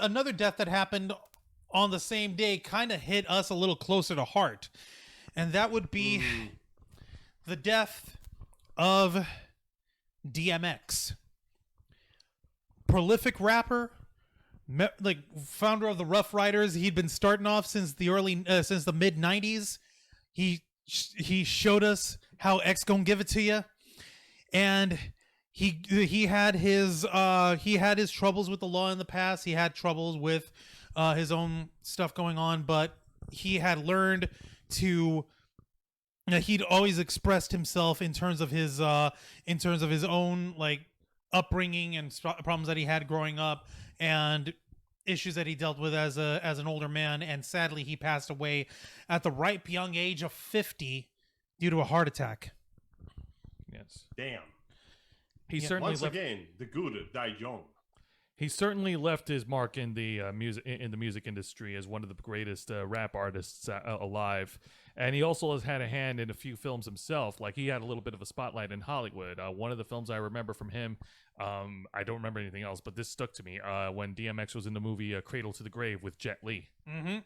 another death that happened on the same day kind of hit us a little closer to heart, and that would be the death of DMX, prolific rapper, like founder of the Rough Riders. He'd been starting off since the mid '90s. He showed us how X gon' give it to you, and he had his troubles with the law in the past. He had troubles with his own stuff going on, but he had learned to. He'd always expressed himself in terms of his own like upbringing and problems that he had growing up and issues that he dealt with as an older man. And sadly, he passed away at the ripe young age of 50 due to a heart attack. Yes. Damn. He certainly once again the good died young. He certainly left his mark in the music industry as one of the greatest rap artists alive, and he also has had a hand in a few films himself. Like he had a little bit of a spotlight in Hollywood. One of the films I remember from him, I don't remember anything else, but this stuck to me when DMX was in the movie Cradle to the Grave with Jet Li. Mm-hmm.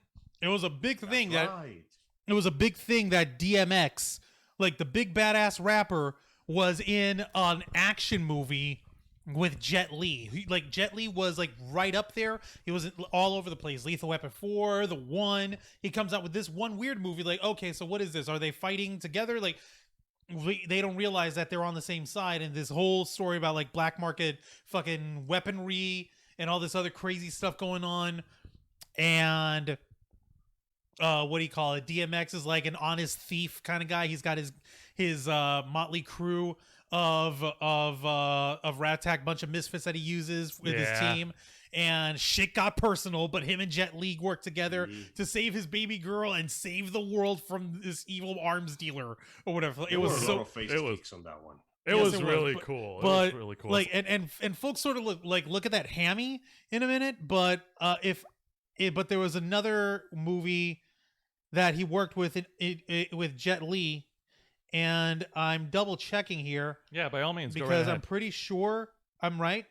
It was a big thing Right. it was a big thing that DMX, like the big badass rapper, was in an action movie with Jet Li. Like Jet Li was like right up there. He was all over the place. Lethal Weapon 4, The One. He comes out with this one weird movie. Like, okay, so what is this? Are they fighting together? Like, they don't realize that they're on the same side. And this whole story about like black market fucking weaponry and all this other crazy stuff going on. And what do you call it? DMX is like an honest thief kind of guy. He's got his motley crew of Rat Tack, bunch of misfits that he uses with his team, and shit got personal. But him and Jet Li worked together to save his baby girl and save the world from this evil arms dealer or whatever. It was so face kicks on that one. It was really cool. It was really cool. Like and folks sort of look at that hammy in a minute, but but there was another movie that he worked with with Jet Li. And I'm double checking here. Yeah, by all means, because go right ahead. I'm pretty sure I'm right.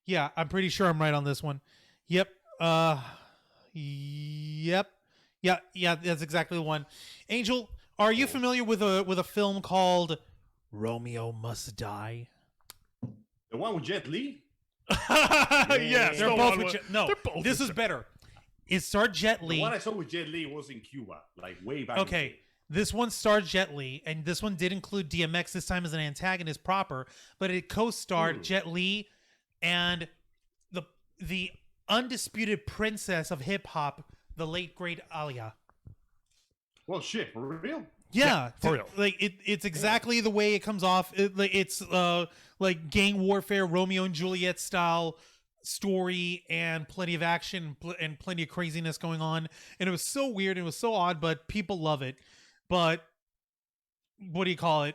Yeah, I'm pretty sure I'm right on this one. Yep. Yep. Yeah, that's exactly the one. Angel, are you familiar with a film called Romeo Must Die? The one with Jet Li? Yes, they're both with this is Jet. better. It starred Jet Li. The one I saw with Jet Li was in Cuba, like way back. Okay. This one starred Jet Li, and this one did include DMX this time as an antagonist proper, but it co-starred Jet Li and the undisputed princess of hip hop, the late great Aaliyah. Well, shit, for real? Yeah, for real. Like it's exactly the way it comes off. It's like gang warfare, Romeo and Juliet style story, and plenty of action and plenty of craziness going on. And it was so weird, and it was so odd, but people love it. But what do you call it?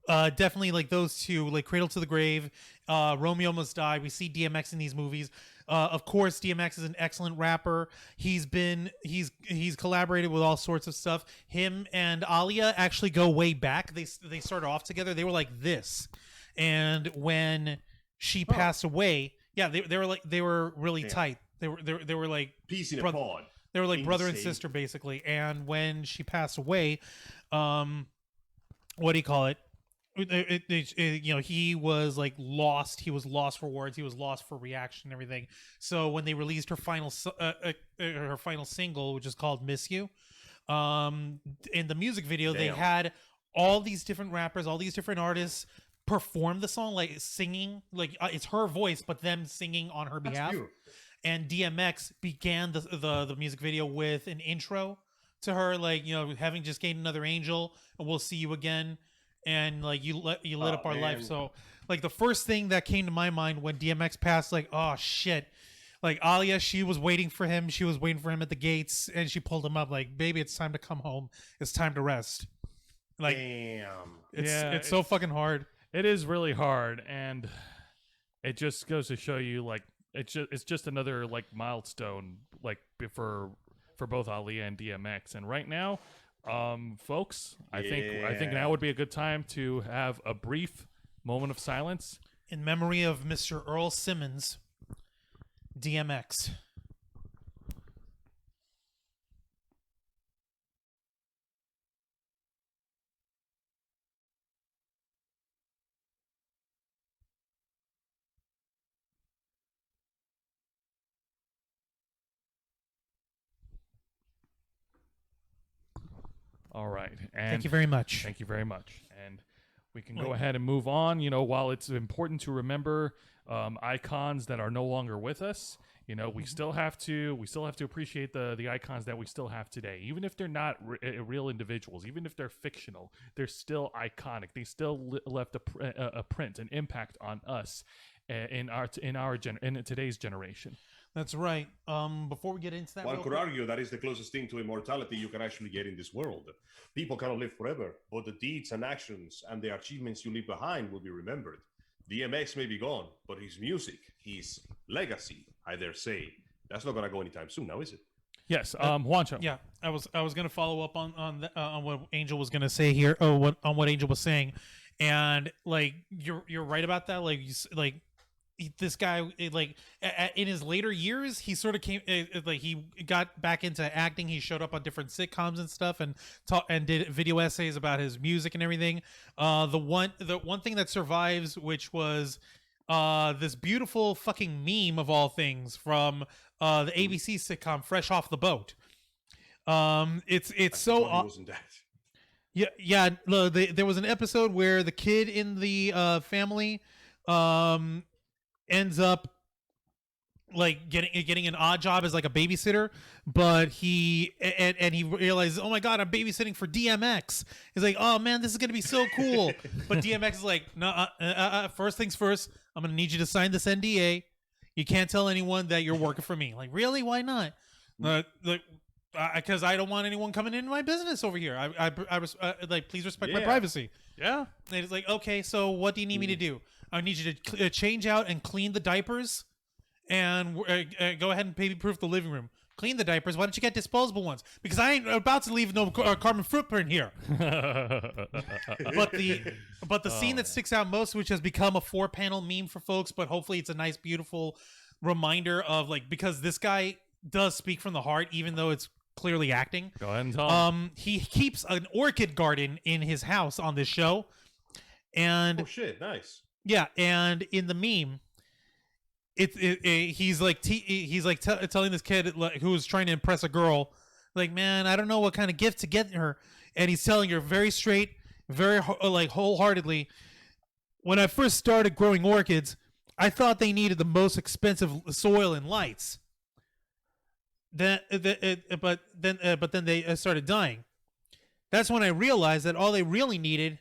Definitely like those two, like Cradle to the Grave, Romeo Must Die. We see DMX in these movies. Of course, DMX is an excellent rapper. He's collaborated with all sorts of stuff. Him and Aaliyah actually go way back. They started off together. They were like this, and when she passed away, yeah, they were really tight. They were like peace in a pod. They were like brother and sister, basically. And when she passed away, what do you call it? He was like lost. He was lost for words. He was lost for reaction and everything. So when they released her final single, which is called "Miss You," in the music video, they had all these different rappers, all these different artists perform the song, like singing, like it's her voice, but them singing on her behalf. And DMX began the music video with an intro to her, like, having just gained another angel, and we'll see you again, and like you lit up our life. So like the first thing that came to my mind when DMX passed, like, oh shit, like Aaliyah, she was waiting for him. She was waiting for him at the gates, and she pulled him up, like, baby, it's time to come home. It's time to rest. Like, damn, it's so fucking hard. It is really hard, and it just goes to show you, like, it's just another like milestone, like for both Aaliyah and DMX. And right now, folks, I think now would be a good time to have a brief moment of silence in memory of Mr. Earl Simmons. DMX. All right. And Thank you very much. Thank you very much. And we can go ahead and move on. You know, while it's important to remember icons that are no longer with us, you know, we still have to appreciate the icons that we still have today. Even if they're not real individuals, even if they're fictional, they're still iconic. They still left a print, an impact on us in today's generation. That's right. Before we get into that, One could argue that is the closest thing to immortality you can actually get in this world. People cannot live forever, but the deeds and actions and the achievements you leave behind will be remembered. DMX may be gone, but his music, his legacy, I dare say, that's not going to go anytime soon now, is it? Yes, Juancho. Yeah, I was going to follow up on what Angel was going to say here. On what Angel was saying, and like you're right about that. This guy, in his later years, he sort of came, he got back into acting. He showed up on different sitcoms and stuff, and did video essays about his music and everything. The one thing that survives, which was this beautiful fucking meme of all things from the ABC sitcom Fresh Off the Boat. It's so wasn't that? yeah. There was an episode where the kid in the family ends up like getting an odd job as like a babysitter, but he realizes, oh my god, I'm babysitting for DMX. He's like, oh man, this is gonna be so cool. But DMX is like, no, first things first, I'm gonna need you to sign this NDA. You can't tell anyone that you're working for me. Like, really? Why not? Because I don't want anyone coming into my business over here. Please respect my privacy. Yeah. And it's like, okay, so what do you need me to do? I need you to change out and clean the diapers, and go ahead and baby-proof the living room. Clean the diapers. Why don't you get disposable ones? Because I ain't about to leave no carbon footprint here. But the scene that sticks out most, which has become a 4-panel meme for folks, but hopefully it's a nice, beautiful reminder of because this guy does speak from the heart, even though it's clearly acting. Go ahead and tell him. He keeps an orchid garden in his house on this show, and Oh shit, nice. yeah, and in the meme, he's telling this kid who was trying to impress a girl, like, man, I don't know what kind of gift to get her, and he's telling her very straight, very wholeheartedly, when I first started growing orchids, I thought they needed the most expensive soil and lights. But then they started dying. That's when I realized that all they really needed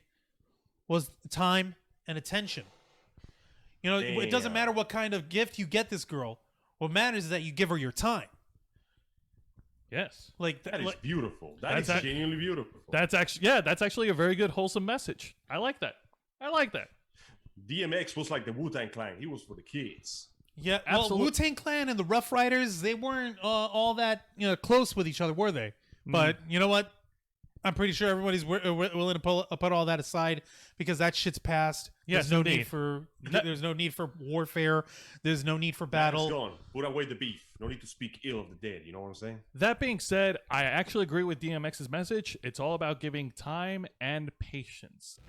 was time and attention. You know, It doesn't matter what kind of gift you get this girl. What matters is that you give her your time. Yes. That is beautiful. That's genuinely beautiful. That's actually a very good wholesome message. I like that. DMX was like the Wu-Tang Clan. He was for the kids. Yeah, Absolutely. well, Wu-Tang Clan and the Rough Riders, they weren't all that close with each other, were they? But you know what? I'm pretty sure everybody's willing to put all that aside because that shit's past. Yes, there's there's no need for warfare. There's no need for battle. It's gone. Put away the beef. No need to speak ill of the dead. You know what I'm saying? That being said, I actually agree with DMX's message. It's all about giving time and patience.